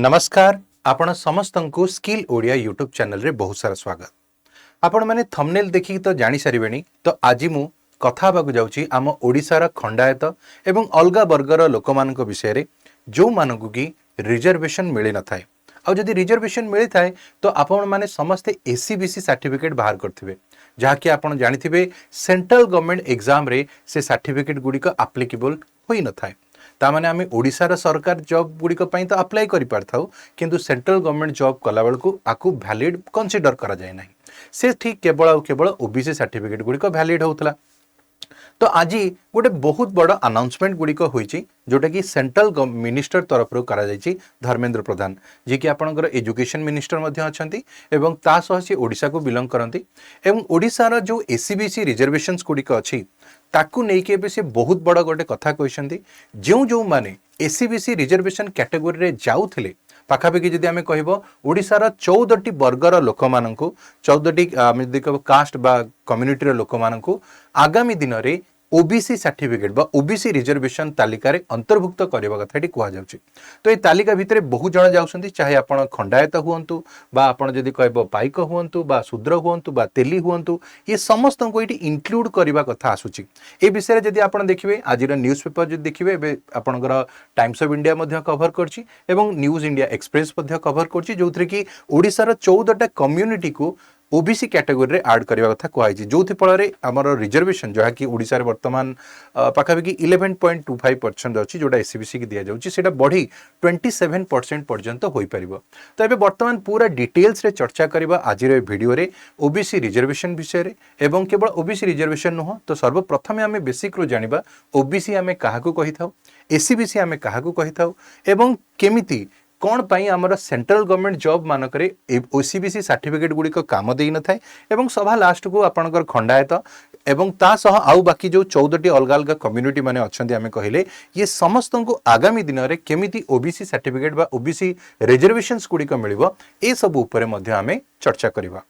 नमस्कार आपण समस्त को स्किल ओडिया यूट्यूब चैनल रे बहुत सारा स्वागत। आपण माने थंबनेल देखि तो जानि सारिबेनी। तो आज मु कथा बाकु जाउची आम ओडिसार खंडायत एवं अलगा वर्गर लोकमानक विषय रे जो मानकु की रिजर्वेशन मिली न थाए। आ जदि रिजर्वेशन मिली थाए तो आपण माने समस्ते एसीबीसी सर्टिफिकेट बाहर करथिबे, जहा कि आपण जानिथिबे सेंट्रल गवर्नमेंट एग्जाम रे से सर्टिफिकेट गुडी को एप्लीकेबल होई न थाए। तामाने आमे ओडिसार सरकार जॉब गुड़िक तो अप्लाई करि पारथाउ, किंतु सेंट्रल गवर्नमेंट जॉब कला बेलकु आकु वैलिड कंसीडर करा जाय नाही। से ठीक केवल ओबीसी सर्टिफिकेट गुड़िक वैलिड होउतला। तो आज गोटे बहुत बड़ अनाउंसमेंट गुड़िक होईची जोटा कि सेंट्रल मिनिस्टर तरफ करा जायची धर्मेंद्र प्रधान, जे कि आपनकर एजुकेशन मिनिस्टर मध्ये अछंती एवं ता सह से ओडिसा को बिलोंग करंती एवं ओडिसार जो एसीबीसी रिजर्वेशंस गुड़िक अछि ताकू नहीं के से बहुत बड़ गोटे कथा कहते जो माने एसीबीसी रिजर्वेशन कैटेगोरी रे जाउथिले पाखापाखि जदि आमे कहबो ओडिसार 14टी वर्गर लोक माननकु 14टी कास्ट बा कम्युनिटी रो लोक माननकु आगामी दिन रे ओबीसी सर्टिफिकेट बा ओबीसी रिजर्वेशन तालिका रे अंतर्भुक्त करबा कथा एटी कुआ जाउची। तो ए तालिका भितरे बहुत जण जाउसंती, चाहे आपण खंडायत हुअंतु बा आपण जदि कहबो पाइक हुअंतु बा शूद्र हुअंतु बा तेली हुअंतु, ये समस्त को एटी इंक्लूड करबा कथा आसुची। ए विषय रे जदि आपण देखिबे आजिर न्यूज पेपर जदि देखिबे एबे आपणकर टाइम्स ऑफ इंडिया मध्ये कवर करची एवं न्यूज इंडिया एक्सप्रेस मध्ये कवर करची, जोथरे कि ओडिसार 14टा कम्युनिटी को ओबीसी कैटेगोरी रे ऐड करबा कथा कहैछि, जोथि फल आमर रिजर्वेशन जहा कि ओडिसा रे वर्तमान पाखापाखि 11.25% अछि जोटा एसीबीसी की दिया जाउछि, सेटा बढ़ी 27% पर्यंत होई परिबो। तो एबे वर्तमान पूरा डिटेल्स रे चर्चा करबा आज रे वीडियो रे ओबीसी रिजर्वेशन विषय रे एवं केवल ओबीसी रिजर्वेशन नुह तो सर्वप्रथम आमे बेसिक रो जानिबा ओबीसी आमे काहाकू कहिथाउ, एसीबीसी आमे काहाकू कहिथाउ एवं केमिति कौन पाई आमर सेंट्रल गवर्नमेंट जॉब मानकरे ओसीबीसी सर्टिफिकेट गुड़ी काम दे न थाए एवं सभा लास्ट को आपनकर खंडायत एवं ता सह आउ बाकी जो 14टी अलग अलग कम्युनिटी माने अछंती आमे कहिले ये समस्त को आगामी दिन रे केमिति ओबीसी सर्टिफिकेट बा ओबीसी रिजर्वेशंस गुड़ी मिलिबो ए सब ऊपर मध्ये आमे चर्चा करिबा।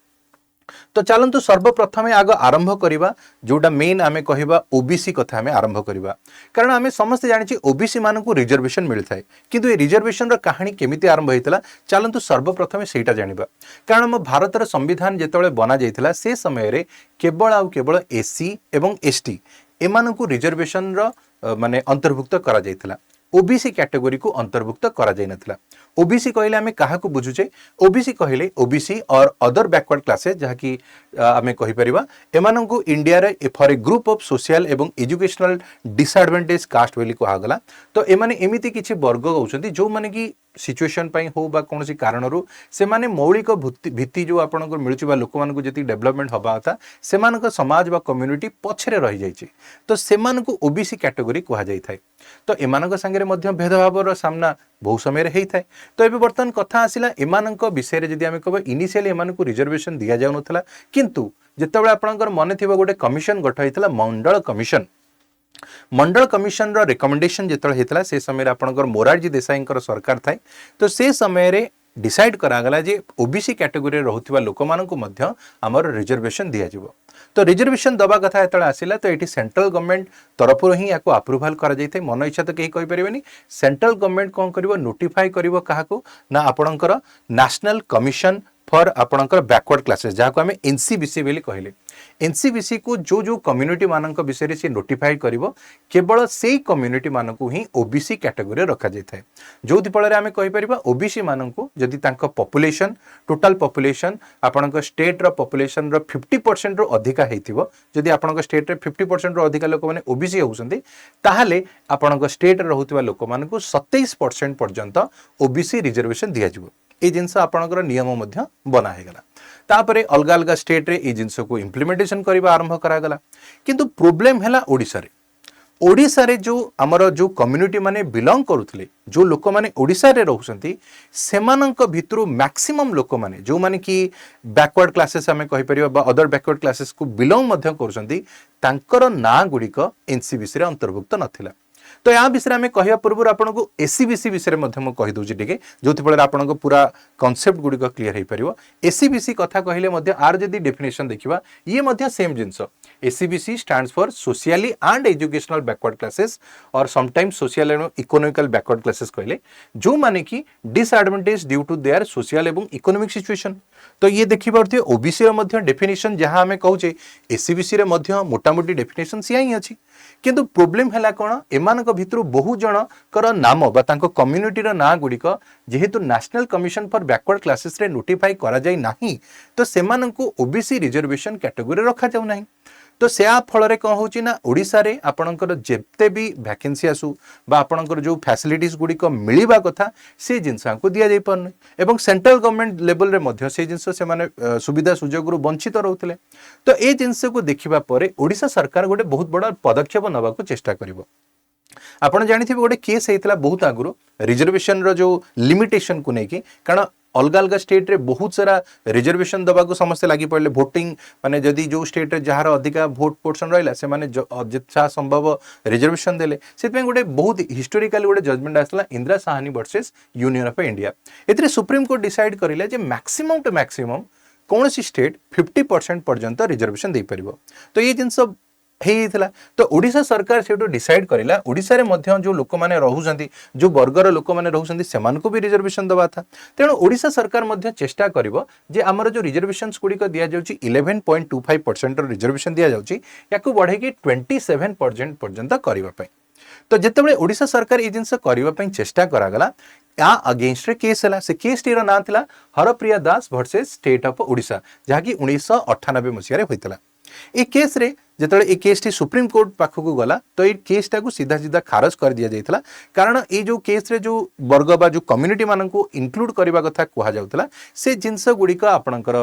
तो चलंतु सर्वप्रथम आग आरंभ करिबा जोटा मेन आमे कहिबा ओबीसी कथा आमे आरंभ करिबा, कारण आमे समस्त जानिछि ओबीसी मानकु रिजर्वेशन मिलथाय, किंतु ए रिजर्वेशन रो कहानी केमिति आरंभ हेतिला चलंतु सर्वप्रथम सेटा जानिबा। कारण हम भारतर संविधान जेतबेले बना जायतिला से समय रे केवल एससी एवं एसटी एमानकु रिजर्वेशन रो माने अंतर्भुक्त करा जायतिला, ओबीसी कैटेगरी को अंतर्भुक्त करा जाय नथिला। ओबीसी कहले आमे काहाकू बुझुचे, ओबीसी कहले ओबीसी और अदर बैकवर्ड क्लासेस जहा कि आमे कहि परिबा एमानंकु इंडिया रे for a group of social एवं एजुकेशनल डिसएडवांटेज कास्ट बोली कहा गला। तो एमाने एमिति किछि वर्ग होउछंती जो माने कि सिचुएशन पई हो बा कोनोसी कारणरू से माने मौलिक भित्ति जो आपनकर मिलुची बा लोक मानकु जति डेवलपमेंट हबा था से मानक समाज बा कम्युनिटी पछरे रहि जायछि, तो से मानकु ओबीसी कैटेगरी कहा जाय थाए। तो एमानक संगे मध्य भेदभावर सामना बहु समय हेई थाए। तो एबे बर्तमान कथा आसिला एमानक विषय रे जदि आमे कहबो इनिशियली एमानकु रिजर्वेशन दिया जाउ नथला, किंतु जेतेबेले आपनकर मने थिबा गोटे कमिशन गठ हेतिला मंडल कमिशन रो रिकमेंडेशन जेतले हेतला से समय रे आपनकर मोरारजी देसाईंकर सरकार थाए। तो से समय रे डिसाइड करा गला जे ओबीसी कैटेगरी रे रहउथिबा लोक मानकु मध्य हमर रिजर्वेशन दिया जिवो। तो रिजर्वेशन दबा कथा एतले आसिला तो एटी सेंट्रल गवर्नमेंट तरफ ही याको अप्रूवल करा जायते। मन इच्छा तो केही कहि परिबेनी, सेंट्रल गवर्नमेंट कोन करिवो नोटिफाई करिवो काहाकू ना आपनकर नेशनल कमिशन फॉर आपनकर बैकवर्ड क्लासेस जहा को हमें एनसीबीसी बेली कहले। एनसीबीसी को जो कम्युनिटी मानक विषय से नोटिफाई करिवो केवल सेई कम्युनिटी मानकु ही ओबीसी कैटेगरी रखा जायथाय, जोथि फଳରେ आमे कहि परिबा ओबीसी मानकु जदि तांको पॉपुलेशन टोटल पॉपुलेशन आपनक स्टेट रो पॉपुलेशन रो 50% रो अधिका हेतिबो, जदि आपनक स्टेट रे 50% रो अधिका लोक माने ओबीसी होउसंती ताहाले आपनक स्टेट रे रहउतिबा लोक मानकु 27% पर्यंत ओबीसी रिजर्वेशन दिया जिवो। ए जिनस आपनकर नियम मध्य बना हे गला। तापरे अलग अलग स्टेट रे ए जिनस को इम्प्लीमेंटेशन करबा आरंभ करा गला, किंतु प्रॉब्लम हैला ओडिसा रे जो हमर जो कम्युनिटी माने बिलोंग करूथले जो लोक माने ओडिसा रे रहउसंती सेमानंक भितरु मैक्सिमम लोक माने जो माने कि बैकवर्ड क्लासेस हमें कहि परिबा बा अदर बैकवर्ड क्लासेस को बिलोंग मध्य करूसंती तांकर ना गुडी को एनसीबीसी रे अंतर्भुक्त नथिला। तो या विषय में कहवा पूर्व आपको एसीबीसी विषय में कही दूसरी टे जो फल आपको पूरा कॉन्सेप्ट गुड़िक क्लीयर हो पार। एसीबीसी कथा कहले आर जदि डेफिनेशन देखा ये सेम जिनस SEBC stands for socially and educational backward classes और sometimes social and economical backward classes कहले जो माने कि disadvantage due to their social एवं इकोनॉमिक सिचुएशन। तो ये देखि पारथि ओबीसी रे मध्य डेफिनेशन जहां हमें कहूचे एससीबीसी रे मध्य मोटामोटी डेफिनेशन सिया ही अछि। किंतु प्रोब्लेम हैला कोन एमानक भितरु बहु जण कर नाम बा तांको कम्युनिटी रो ना गुडी को जेहेतु national commission for backward classes रे नोटिफाई करा जाय नाही तो सेमानंकु ओबीसी रिजर्वेशन कैटेगरी रखा जाउ नाही। तो से फल कौन हो ओडिशा रे आपणकर जेते भी वैकेंसी आसू बा आपणकर जो फैसिलिटीज गुड़िक मिलवा कथा से जिनस को दि जाई पारन एवं सेंट्रल गवर्नमेंट लेवल रे मध्य से जिनस से माने सुविधा सुजोग रु वंचित रहउतले। तो ए जिनस को देखिबा परे ओडिशा सरकार गोटे बहुत बड़ा पदक्षेप नबा को चेष्टा करिवो। आपण जानिथिबे गोटे केस हेतला बहुत आगुरो रिजर्वेशन रो जो लिमिटेशन को नेकी कारण अलग अलग स्टेट रे बहुत सारा रिजर्वेशन दबा को समस्या लगी पड़े भोटिंग माने जदि जो स्टेट रे जहार अधिका भोट पोर्शन रहिला से माने जितना संभव रिजर्वेशन देले सेतमे गोटे बहुत हिस्टोरिकल गोटे जजमेंट आसला Indira Sawhney versus union of India. एतरे सुप्रीम कोर्ट डिसाइड करिला जे मैक्सिमम टू मैक्सिमम कौन सी स्टेट 50% पर्यंत रिजर्वेशन दे परिबो। तो ये जिनस हेइथिला तो ओडिशा सरकार सेटो डिसाइड करिला ओडिशा रे मध्य जो लोक माने रहउसंती जो वर्गर लोक माने रहउसंती सेमान को भी रिजर्वेशन दबा था। तेणु ओडिशा सरकार मध्य चेष्टा करिवो जे हमर जो रिजर्वेशंस गुडी को दिया जाउची 11.25% रो रिजर्वेशन दिया जाउची याकू बढ़े कि 27% पर्यंत करिवा पई। तो जेतेबेले ओडिशा सरकार ए जिंस करिवा पई चेष्टा करा गला या अगेंस्ट रे केस हला से केस टीर ना थिला हरप्रिया दास वर्सेस स्टेट ऑफ ओडिशा जहा कि 1998 मसिया रे होइतला। ए केस रे जेतले ए केस टी सुप्रीम कोर्ट पाखकु गला तो ए केस टा को सीधा सीधा खारज कर दिया जाइतला कारण ए जो केस रे जो वर्ग बा जो कम्युनिटी मानन को इंक्लूड करबा कथा कुहा जाउतला से जिंस गुडी का आपनकर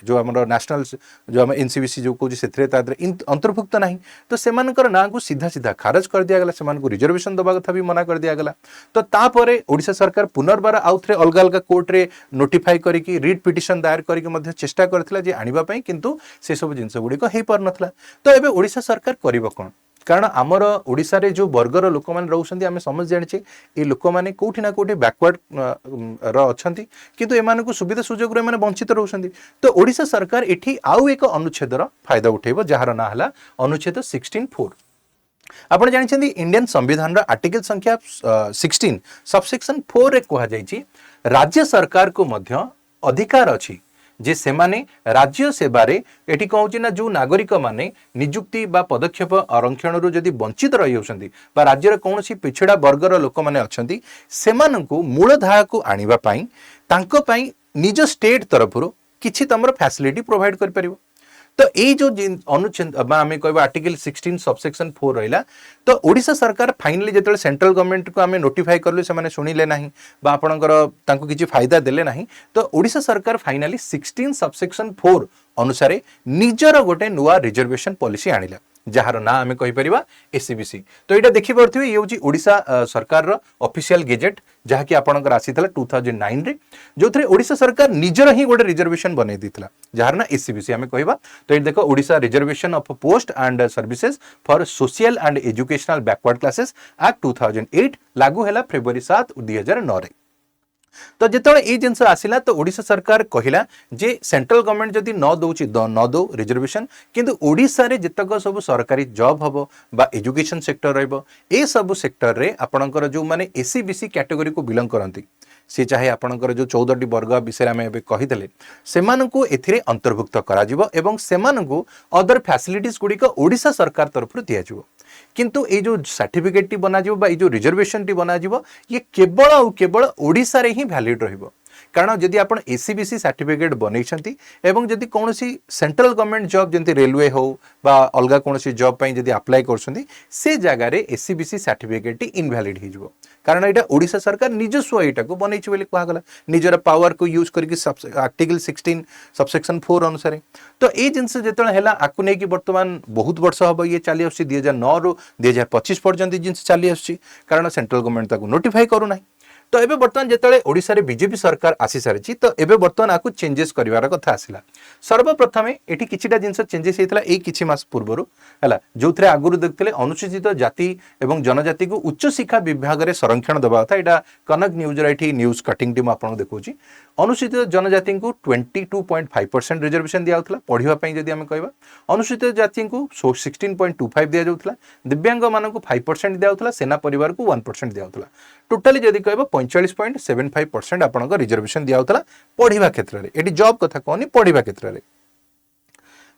जो हमर नेशनल जो हम एनसीबीसी जो को सेथरे तादरे अंतर्भुक्त नाही तो सेमानकर ना को सीधा सीधा खारज कर दिया गला सेमान को रिजर्वेशन दबा कथा भी मना कर दिया गला। तो तापरे ओडिशा सरकार पुनर्बार आउथरे अलग अलग कोर्ट रे नोटिफाई करी कि रिट पिटिशन दायर करी के मध्य चेष्टा करथिला जे आनिबा पई किंतु से सब जिंस गुडी को हे पर नथला। तो एबे ओडिशा सरकार करिवो कोन कारण आमर ओडिशा रे जो वर्गर लोक माने रहउसंती आमे समझ जानिछे ए लोक माने कोठी ना कोठी बैकवर्ड र अछंती किंतु एमाने को सुविधा सुजोग रे माने वंचित रहउसंती। तो ओडिशा सरकार एठी आउ एक अनुच्छेद र फायदा उठेबो जहार ना हला अनुच्छेद 16(4)। आपण जानिछंती इंडियन संविधान र आर्टिकल संख्या 16 सबसेक्शन 4 रे कहा जायछि राज्य सरकार को मध्य अधिकार अछि जे से माने राज्य सेवारे एठी कहउछि ना जो नागरिक माने नियुक्ति बा पदक्षेप आरक्षण रु जदि वंचित रहि होसंती बा राज्य रे कोनोसी पिछड़ा वर्गर लोक माने अछंती सेमानंकु मूलधारा को आनिबा पई तांको पई निज स्टेट तरफरु किछि तमर फैसिलिटी प्रोवाइड कर परिबो। तो ए जो अनुच्छेद आमे कहबा आर्टिकल 16 सबसेक्शन 4 रहिला तो ओडिशा सरकार फाइनली जेतले सेंट्रल गवर्नमेंट को आमे नोटिफाई करलु से माने सुनिले नाही बा आपनकर तांको किछि फायदा देले नाही तो ओडिशा सरकार फाइनली 16 सबसेक्शन 4 अनुसारे निजर गोटे नुवा रिजर्वेशन पॉलिसी आनिला जहार ना आमे कहि परिबा एससीबीसी। तो एटा देखि परथिबे ये होची ओडिशा सरकार रो ऑफिशियल गेजेट जहा कि आपनकर आसीतला 2009 रे जोथरे ओडिशा सरकार निजर ही गोटे रिजर्वेशन बनै दितला जहार ना एससीबीसी आमे कहिबा। तो ए देखो Odisha reservation of post and services for social and educational backward classes act 2008 लागू हैला फेब्रुआरी 7 2009 रे। तो जेतले ए जिंस आसिला तो ओडिशा सरकार कहिला जे सेंट्रल गवर्नमेंट जदि न दउची न दो रिजर्वेशन किंतु ओडिशा रे जेतक सब सरकारी जॉब हबो बा एजुकेशन सेक्टर रहबो ए सब सेक्टर रे आपनकर जो माने एससीबीसी कैटेगरी को बिलोंग करंती से चाहे आपनकर जो 14टी वर्ग विषय में एबे कहितले सेमानकु एथिरे अंतर्भुक्त करा जिवो एवं सेमानकु अदर फैसिलिटीज गुडी को ओडिशा सरकार तरफ दिया जिवो। किंतु ए जो सर्टिफिकेट टी बना जिवो बा ए जो रिजर्वेशन टी बना जिवो ये केवल और केवल ओडिशा रे ही वैलिड रहिबो कारण जदि आपण एससीबीसी सर्टिफिकेट बनैछंती एवं जदि कोनोसी सेंट्रल गवर्नमेंट जॉब जंती रेलवे हो बा अलगा कोनोसी जॉब पई जदि अप्लाई करछंती से जगह रे एससीबीसी सर्टिफिकेट टी इनवैलिड हि जिवो कारण एटा ओडिशा सरकार निजस्व एटा को बनैछि बोली कहा गला निजर पावर को यूज करके आर्टिकल 16 सबसेक्शन 4 अनुसार। तो ए जिंस जेतले हैला आकु नै कि वर्तमान बहुत वर्ष हबो ये चाली आसी 2009 रु 2025 पर्यंत जिंस चाली आसी कारण सेंट्रल गवर्नमेंट ताकू नोटिफाई करू नाही। तो एबे बर्तमान जेतले ओडिसा रे बीजेपी सरकार आसी सारिछि तो एबे बर्तमान आकु चेंजेस करिवार कथा आसिला। सर्वप्रथमे एठी किछिटा जिंस चेंजेस हेतला एई किछि मास पूर्वरु हला जोथरे आगुरु देखथिले अनुसूचित जाति एवं जनजाति को उच्च शिक्षा विभाग रे संरक्षण दबा था। एटा कनक न्यूज रे एठी न्यूज कटिंग टीम आपन देखौछि। अनुसूचित जनजाति को 22.5% रिजर्वेशन दिया होतला पढिबा पई जदी हम कहबा। अनुसूचित जाति को 16.25 दिया जाउतला। दिव्यांग मानन को 5% दिया होतला। सेना परिवार को 1% दिया होतला। टोटली जदी कहबा 45.75% आपन को रिजर्वेशन दिया होतला पढिबा क्षेत्र रे। एठी जॉब कथा कोनी पढिबा क्षेत्र रे।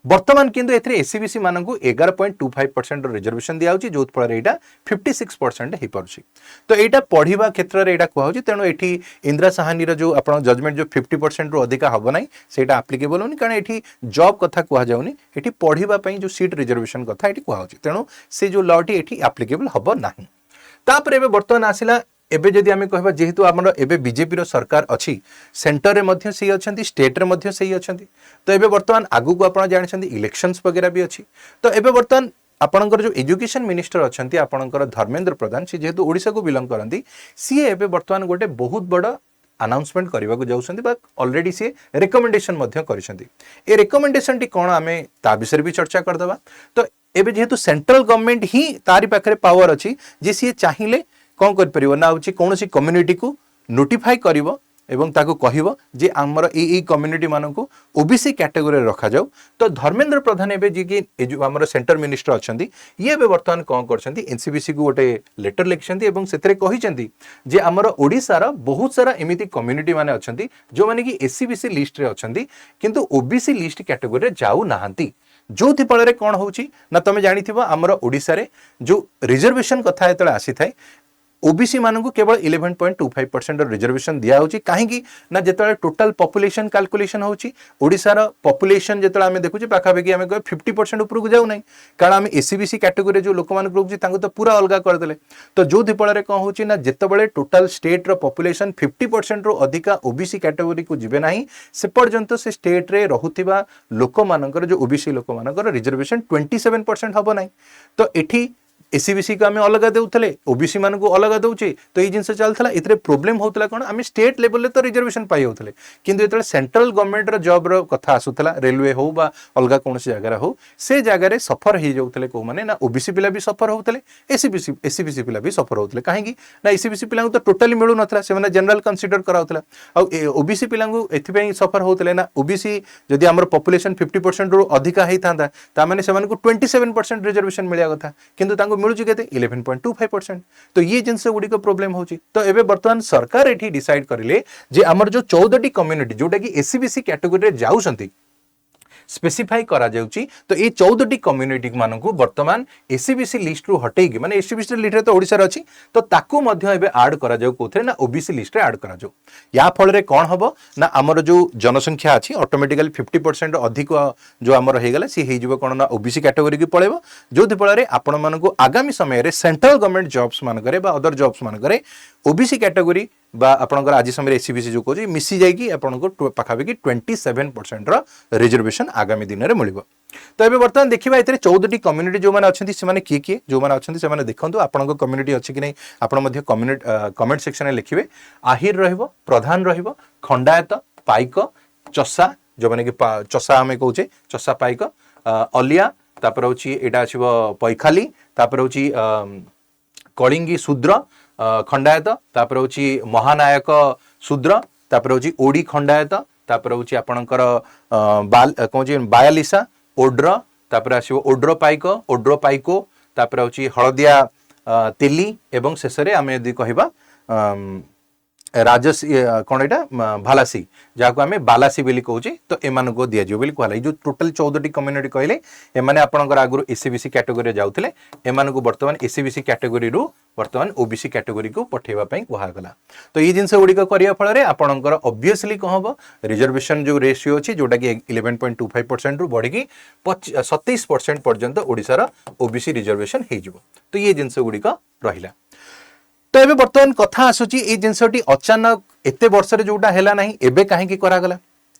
वर्तमान किंतु एथरे एससीबीसी मानन को 11.25% रिजर्वेशन दिया होची जोत फळ रे एटा 56% हे परछि। तो एटा पढिबा क्षेत्र रे एटा कहउची तेनो एठी इंदिरा साहानी रो जो आपण जजमेंट जो 50% रो अधिका हबो नै सेटा एप्लीकेबल होनी कारण एठी जॉब कथा कुहा जाउनी एठी पढिबा पई जो सीट रिजर्वेशन कथा एठी कुहा होची तेनो से जो लॉ टी एठी एप्लीकेबल हबो नाही। तापर एबे वर्तमान आसिला एबे जदि आमे कहबा जेहेतु हमर एबे बीजेपी रो सरकार अछि सेंटर रे मध्ये सेही अछंती स्टेट रे मध्ये सेही अछंती तो एबे वर्तमान आगु को आपण जानिछंती इलेक्शंस वगैरह भी अछि। तो एबे वर्तमान आपणकर जो एजुकेशन मिनिस्टर अछंती आपणकर धर्मेंद्र प्रधान से जेहेतु ओडिसा को बिलोंग करंती सी एबे वर्तमान गोटे बहुत बड़ अनाउंसमेंट करबा को जाउछंती बा ऑलरेडी से रिकमेंडेशन मध्ये करिसंती। ए रिकमेंडेशन टी कोन आमे ता विषय भी चर्चा कर दबा। तो एबे जेहेतु सेंट्रल गवर्नमेंट ही तारी पाखरे पावर अछि जे सी चाहिले कौन कर परिबो ना होची कोनोसी कम्युनिटी को नोटिफाई करिवो एवं ताको कहिवो जे हमर ई कम्युनिटी मानन को ओबीसी कैटेगरी रखा जाऊ। तो धर्मेंद्र प्रधान एबे जे कि हमर सेंटर मिनिस्टर अछंती ये बे वर्तमान कोन करछंती एनसीबीसी को गोटे लेटर लिखछंती एवं सेतरे कहिसंती जे हमर ओडिसा रा बहुत सारा एमिति कम्युनिटी माने अछंती जो माने कि एससीबीसी लिस्ट रे अछंती किंतु ओबीसी लिस्ट कैटेगरी रे जाऊ नाहंती। जोथि फଳରେ कोन होउची ना तमे जानिथिबो हमर ओडिसा रे जो रिजर्वेशन कथा एतले आसी थाए ओबीसी मानन को केवल 11.25% रिजर्वेशन दिया होची काहेकि ना जेतले टोटल पॉपुलेशन कैलकुलेशन होची ओडिसा रो पॉपुलेशन जेतले हमें देखुची पाखा बेगी हमें 50% ऊपर को जाउ नै कारण हम एससीबीसी कैटेगरी जो लोक मान रोकजी तांको तो पूरा अलगा कर देले। तो जो दिपळे कोन होची ना जेतबळे टोटल स्टेट रो पॉपुलेशन 50% रो अधिका ओबीसी कैटेगरी को जिबे नाही से पर्यंत से स्टेट रे रहुथिबा लोक मानकर जो ओबीसी लोक मानकर रिजर्वेशन 27% हबो नाही। तो एठी एससीबीसी को आम अलग देउथले ओबीसी मान को अलग दउचे तो ये जिनस चलथला इतरे प्रॉब्लम होतला कोन आम स्टेट लेवल ले तो रिजर्वेशन पाई होतले किंतु एतले सेंट्रल गवर्नमेंट रो जॉब रो कथा आसुथला रेलवे हो बा अलगा कोनसी जगह हो से जगह रे सफर हे जाउथले को माने ना ओबीसी पिला भी सफर होतले एससीबीसी पिला भी सफर होतले काहेकि ना एससीबीसी पिला तो टोटली मिलु नथला से माने जनरल कंसीडर कराउथला आ ओबीसी पिला को एथि पई सफर होतले ना ओबीसी जदी हमर पॉपुलेशन 50% रो अधिका हेई थांदा ता माने से माने को 27% रिजर्वेशन मिलिया कथा किंतु तांको मिलुची केते 11.25%। तो ये जिनसे गुडी को प्रॉब्लम होची। तो एबे वर्तमान सरकार एठी डिसाइड करिले जे हमर जो 14 टी कम्युनिटी जोटा कि एससीबीसी कैटेगरी रे जाउसंती स्पेसिफाई करा जाउची तो ये 14 टी कम्युनिटी मानन को वर्तमान एससीबीसी लिस्ट रु हटेई कि माने एससीबीसी लिस्ट रे तो ओडिसा रे अछि तो ताकू मध्ये एबे ऐड करा जाउ कोथरे ना ओबीसी लिस्ट रे ऐड करा जाउ। या फल रे कोन हबो ना हमर जो जनसंख्या अछि ऑटोमेटिकली 50% अधिक जो हमर हे गेला सी हे जिवो कोन ना ओबीसी कैटेगरी की पळेबो जो फल रे आपण मानन को आगामी समय रे सेंट्रल गवर्नमेंट जॉब्स मान करे बा अदर जॉब्स मान करे ओबीसी कैटेगरी बा आपनकर आज समय एससीबीसी जो कोजी मिसी जाई कि आपनको पाखाबे कि 27% रो रिजर्वेशन आगामी दिन रे मिलिबो। तो एबे वर्तमान देखिबा इतरे 14 टी कम्युनिटी जो माने अछंती से माने की जो माने अछंती से माने देखंतु आपनको कम्युनिटी अछि कि नै आपण मध्ये कमेंट सेक्शन रे लिखिबे। आहिर रहइबो प्रधान रहइबो खंडायत पाइक चसा जो माने कि चसा हमें कहूचे चसा पाइक अलिया तापर होची एटा आछिबो पैखाली तापर होची कलिंगी शूद्र खंडायत तापर होची महानायक शूद्र तापर होची ओडी खंडायत तापर होची आपणकर कहूची बायालिसा ओड्र तापर आसीबो ओड्र पाइको तापर होची हळदिया तेली एवं शेषरे आमे यदि कहिबा राजसी कौन एटा भालासी जहाँ आम बालासी बोली कहूचे तो एमान को दिया जो कहला जो टोटल 14 टी कम्युनिटी कहले एमाने आपनकर आगुरु एससीबीसी कैटेगरी जाउथले एमान को वर्तमान एससीबीसी कैटेगरी रु वर्तमान ओबीसी कैटेगरी को पठेबा पई कहा गला। तो ये जिनस गुडी करिया फल रे आपनकर ऑब्वियसली कहबो रिजर्वेशन जो रेशियो अछि जोटा कि 11.25% रु बढ़ी कि 27% पर्यंत ओडिसा रा ओबीसी रिजर्वेशन हे जिवो। तो ये जिनस गुडी का रहिला। तो एबे वर्तमान कथा आसुची ए जिनसटी अचानक एते वर्ष रे जोटा हैला नाही एबे काहे की करा गला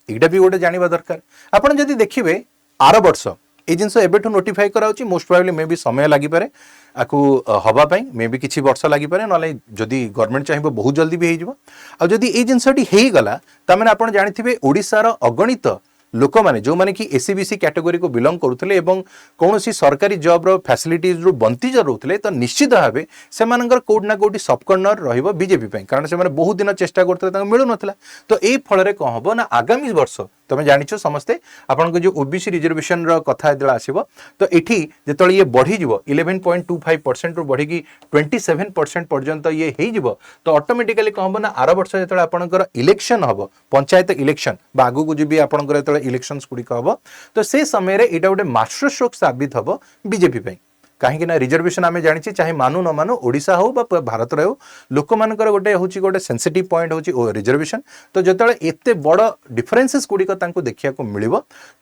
एटा भी गोटे जानिबा दरकार। आपण जदी देखिबे आर वर्ष ये जिनस एबेठू नोटिफाई कराउची मोस्ट प्रोबेबली मे भी समय लागि पारे आकु हवा पई मे भी किछि वर्ष लागि पारे नले जदि गवर्नमेंट चाहिबो बहुत जल्दी भी हेजिबो आ जदि ए जिनसटी हेई गला त माने आपण जानिथिबे ओडिसा रो अगणित लोक माने जो माने कि एससीबीसी कैटेगरी को बिलोंग करुथिले एवं कौनसी सरकारी जॉब रो फैसिलिटीज रो वंचित रहउथिले तो निश्चित भाबे से मानकर कोड ना कोडी सब कर्नर रहइबो बीजेपी पई कारण से माने बहुत दिन चेष्टा करथले तांको मिलु नथला तो एई फल रे कोन हबो ना आगामी वर्ष तुम जानिछो समस्ते आपन को जो ओबीसी रिजर्वेशन रो कथा जेला आसीबो तो एठी जेतळे ये बढ़ी जिवो 11.25% रो बढ़ी की 27% पर्यंत ये हेई जिवो तो ऑटोमेटिकली कोन हबो ना आरो वर्ष जेतळे आपनकर इलेक्शन हबो पंचायत इलेक्शन बा आगु को जे भी आपनकर जेतळे इलेक्शंस गुडी हबो तो से समय रे एटा गोटे मास्टर स्ट्रोक साबित हबो बीजेपी पई कहीं ना रिजर्वेशन आम जानी चाहे मानु न मानु ओडिशा हो बा भारत हो लोक मानकर गोटे हूँ गोटे सेंसिटिव पॉइंट हूँ रिजर्वेशन तो जो एते बड़ डिफरेन्सेस गुड़िक देखा मिल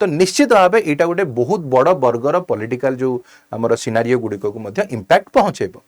तो निश्चित भाव यहाँ गोटे बहुत बड़ वर्गर पॉलिटिकल जो आम सिनारियो गुड़िक इम्पैक्ट पहुँचेब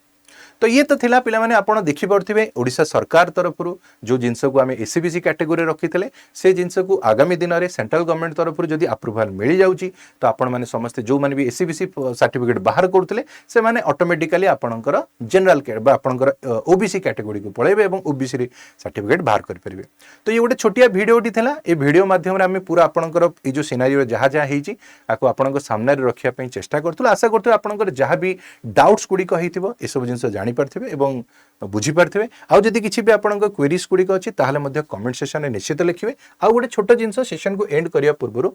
तो ये तो थिला पिला माने आपण देखि पड़थिबे ओडिशा सरकार तरफ जो जिनस को आम एससीबीसी कैटेगरी रखिथिले से जिनस को आगामी दिन में सेंट्रल गवर्नमेंट तरफ जदि अप्रूवाल मिल जाउची तो आपण माने समस्त जो माने भी एससीबीसी सर्टिफिकेट बाहर करथिले से माने ऑटोमेटिकली आपणकर जनरल के बा आपणकर ओबीसी कैटेगरी को पळेबे एवं ओबीसी सर्टिफिकेट बाहर कर परिबे तो ये गोटे छोटिया वीडियोटी थिला ए वीडियो माध्यम रे आमे पूरा आपणकर ए जो सिनारियो जहा जहा हेची आको आपणकर सामने रखिया पई चेष्टा करथुला आशा करथु आपणकर जहा भी डाउट्स गुडी कहिथिबो ए सब जिनस जानि पारथिबे एवं बुझी पारथिबे आउ जदि किछि भी आपणकर क्वेरीज गुडी अछि ताहाले मध्ये कमेंट सेक्शन रे निश्चित लिखिबे आउ गोटे छोट जिनस सेशन को एंड करिया पूर्वरु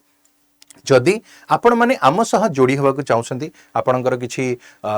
जदि आपण माने आम सह जोड़ी होगा को चाहउछंती आपणकर किछि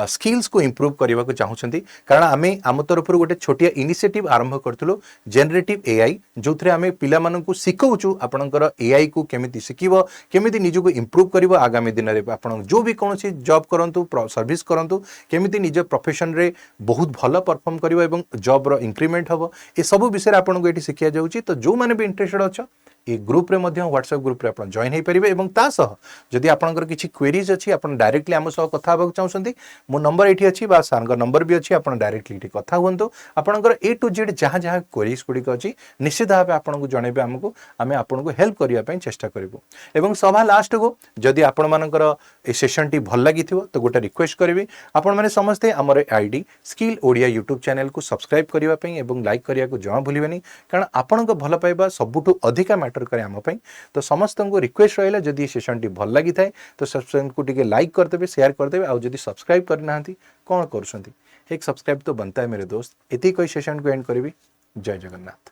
स्किल्स को इंप्रूव करबा को चाहउछंती कारण आमे आम तरफ गोटे छोटिया इनिशिएटिव आरंभ करथुलो जनरेटिव एआई जोथरे आमे पिला मानकु सिखौछु आपणकर एआई को केमिति सिखिबो केमिति निजु को इंप्रूव करबो आगामी दिन रे आपण जो भी कोनोसी जॉब करंतु सर्विस करंतु केमिति निज प्रोफेशन रे बहुत भलो परफॉर्म करबो एवं जॉब रो इंक्रीमेंट हबो ए सब विषय आपन को एठी सिखिया जाउची तो जो माने भी इंटरेस्टेड अछ ये ग्रुप रे मध्य व्हाट्सएप ग्रुप रे आपण जॉइन हे परिबे एवं ता सह जदि आपनकर किछि क्वेरीज अछि आपण डायरेक्टली हम सह कथा होबा चाहउछंती मो नंबर एठी अछि बा सारंगर नंबर भी अछि आपण डायरेक्टली एठी कथा हुंतो आपनकर ए टू जेड जहां जहां क्वेरीज गुडी अछि निश्चित भाबे आपण को जणेबे हमकु आमे आपण को हेल्प करिया पई चेष्टा करबो एवं सभा लास्ट को जदि आपण मानकर ए सेशन टी भल लागिथिबो तो गोटे रिक्वेस्ट करबी आपण माने समस्ते हमर ID skill Odia YouTube channel को सब्सक्राइब करिया पई एवं लाइक करिया को जमा भूलिबेनी कारण आपण को भल पाइबा सबुठु अधिका मैटर करे आम पई तो समस्त को रिक्वेस्ट रहिला जदि सेशन टी भल लागि थाए तो सब्सक्राइब को टिके लाइक कर देबे शेयर कर देबे आ जदि सब्सक्राइब करनाहांती कोन करछंती एक सब्सक्राइब तो बनता है मेरे दोस्त एती कोई सेशन को एंड करबी जय जगन्नाथ।